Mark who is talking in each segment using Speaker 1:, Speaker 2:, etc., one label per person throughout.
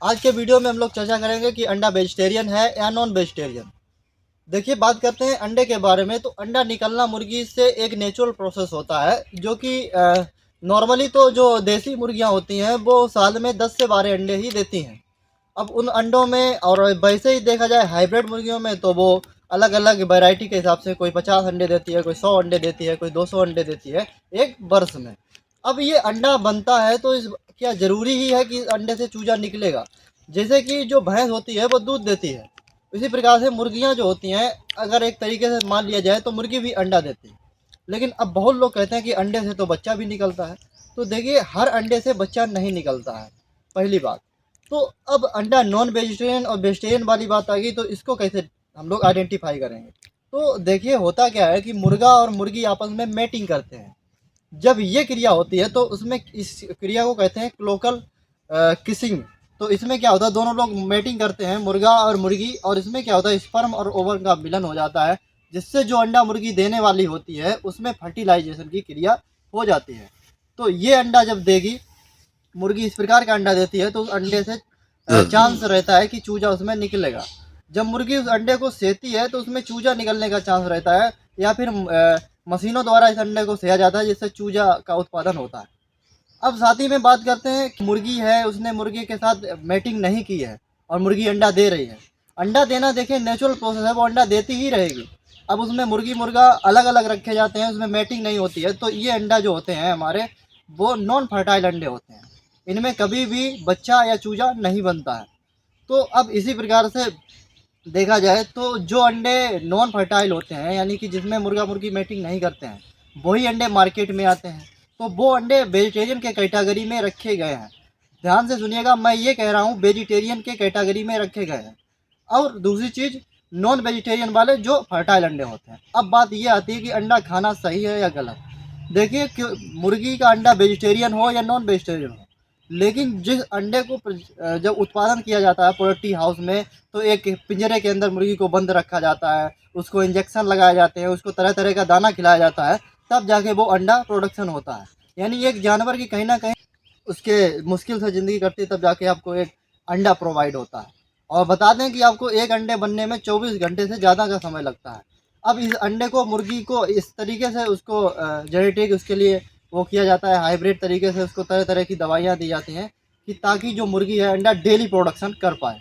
Speaker 1: आज के वीडियो में हम लोग चर्चा करेंगे कि अंडा वेजिटेरियन है या नॉन वेजिटेरियन। देखिए, बात करते हैं अंडे के बारे में। तो अंडा निकलना मुर्गी से एक नेचुरल प्रोसेस होता है, जो कि नॉर्मली तो जो देसी मुर्गियां होती हैं वो साल में 10 से 12 अंडे ही देती हैं। अब उन अंडों में, और वैसे ही देखा जाए हाइब्रिड मुर्गियों में, तो वो अलग अलग वैरायटी के हिसाब से कोई 50 अंडे देती है, कोई 100 अंडे देती है, कोई 200 अंडे देती है एक वर्ष में। अब ये अंडा बनता है तो इस क्या ज़रूरी ही है कि इस अंडे से चूजा निकलेगा? जैसे कि जो भैंस होती है वो दूध देती है, इसी प्रकार से मुर्गियां जो होती हैं, अगर एक तरीके से मान लिया जाए तो मुर्गी भी अंडा देती है। लेकिन अब बहुत लोग कहते हैं कि अंडे से तो बच्चा भी निकलता है। तो देखिए, हर अंडे से बच्चा नहीं निकलता है, पहली बात। तो अब अंडा नॉन वेजिटेरियन और वेजिटेरियन वाली बात आ गई, तो इसको कैसे हम लोग आइडेंटिफाई करेंगे? तो देखिए, होता क्या है कि मुर्गा और मुर्गी आपस में मेटिंग करते हैं। जब ये क्रिया होती है तो उसमें इस क्रिया को कहते हैं क्लोकल किसिंग। तो इसमें क्या होता है, दोनों लोग मेटिंग करते हैं, मुर्गा और मुर्गी, और इसमें क्या होता है, स्पर्म और ओवम का मिलन हो जाता है, जिससे जो अंडा मुर्गी देने वाली होती है उसमें फर्टिलाइजेशन की क्रिया हो जाती है। तो ये अंडा जब देगी, मुर्गी इस प्रकार का अंडा देती है, तो उस अंडे से चांस रहता है कि चूजा उसमें निकलेगा। जब मुर्गी उस अंडे को सेती है तो उसमें चूजा निकलने का चांस रहता है, या फिर मशीनों द्वारा इस अंडे को सेया जाता है, जिससे चूजा का उत्पादन होता है। अब साथ ही में बात करते हैं कि मुर्गी है, उसने मुर्गी के साथ मैटिंग नहीं की है और मुर्गी अंडा दे रही है। अंडा देना देखिए नेचुरल प्रोसेस है, वो अंडा देती ही रहेगी। अब उसमें मुर्गी मुर्गा अलग अलग रखे जाते हैं, उसमें मैटिंग नहीं होती है, तो ये अंडा जो होते हैं हमारे, वो नॉन फर्टाइल अंडे होते हैं। इनमें कभी भी बच्चा या चूजा नहीं बनता है। तो अब इसी प्रकार से देखा जाए तो जो अंडे नॉन फर्टाइल होते हैं, यानी कि जिसमें मुर्गा मुर्गी मैटिंग नहीं करते हैं, वही अंडे मार्केट में आते हैं। तो वो अंडे वेजिटेरियन के कैटेगरी में रखे गए हैं। ध्यान से सुनिएगा, मैं ये कह रहा हूँ वेजिटेरियन के कैटेगरी में रखे गए हैं। और दूसरी चीज़, नॉन वेजिटेरियन वाले जो फर्टाइल अंडे होते हैं। अब बात ये आती है कि अंडा खाना सही है या गलत। देखिए, मुर्गी का अंडा वेजिटेरियन हो या नॉन वेजिटेरियन हो, लेकिन जिस अंडे को जब उत्पादन किया जाता है पोल्ट्री हाउस में, तो एक पिंजरे के अंदर मुर्गी को बंद रखा जाता है, उसको इंजेक्शन लगाए जाते हैं, उसको तरह तरह का दाना खिलाया जाता है, तब जाके वो अंडा प्रोडक्शन होता है। यानी एक जानवर की कहीं ना कहीं उसके मुश्किल से ज़िंदगी कटती है, तब जाके आपको एक अंडा प्रोवाइड होता है। और बता दें कि आपको एक अंडे बनने में 24 घंटे से ज़्यादा का समय लगता है। अब इस अंडे को, मुर्गी को इस तरीके से उसको जेनेटिक उसके लिए वो किया जाता है, हाइब्रिड तरीके से उसको तरह तरह की दवाइयाँ दी जाती हैं, कि ताकि जो मुर्गी है अंडा डेली प्रोडक्शन कर पाए।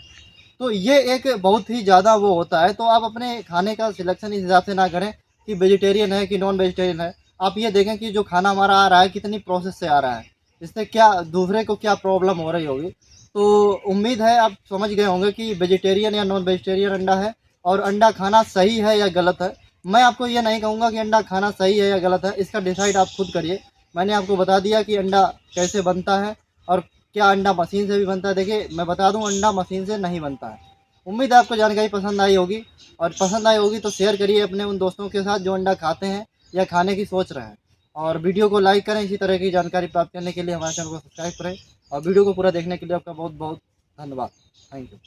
Speaker 1: तो ये एक बहुत ही ज़्यादा वो होता है। तो आप अपने खाने का सिलेक्शन इस हिसाब से ना करें कि वेजिटेरियन है कि नॉन वेजिटेरियन है। आप ये देखें कि जो खाना हमारा आ रहा है कितनी प्रोसेस से आ रहा है, इससे क्या दूसरे को क्या प्रॉब्लम हो रही होगी। तो उम्मीद है आप समझ गए होंगे कि वेजिटेरियन या नॉन वेजिटेरियन अंडा है, और अंडा खाना सही है या गलत है। मैं आपको ये नहीं कहूँगा कि अंडा खाना सही है या गलत है, इसका डिसाइड आप खुद करिए। मैंने आपको बता दिया कि अंडा कैसे बनता है, और क्या अंडा मशीन से भी बनता है। देखिए, मैं बता दूं, अंडा मशीन से नहीं बनता है। उम्मीद है आपको जानकारी पसंद आई होगी, और पसंद आई होगी तो शेयर करिए अपने उन दोस्तों के साथ जो अंडा खाते हैं या खाने की सोच रहे हैं। और वीडियो को लाइक करें। इसी तरह की जानकारी प्राप्त करने के लिए हमारे चैनल को सब्सक्राइब करें, और वीडियो को पूरा देखने के लिए आपका बहुत बहुत धन्यवाद। Thank you.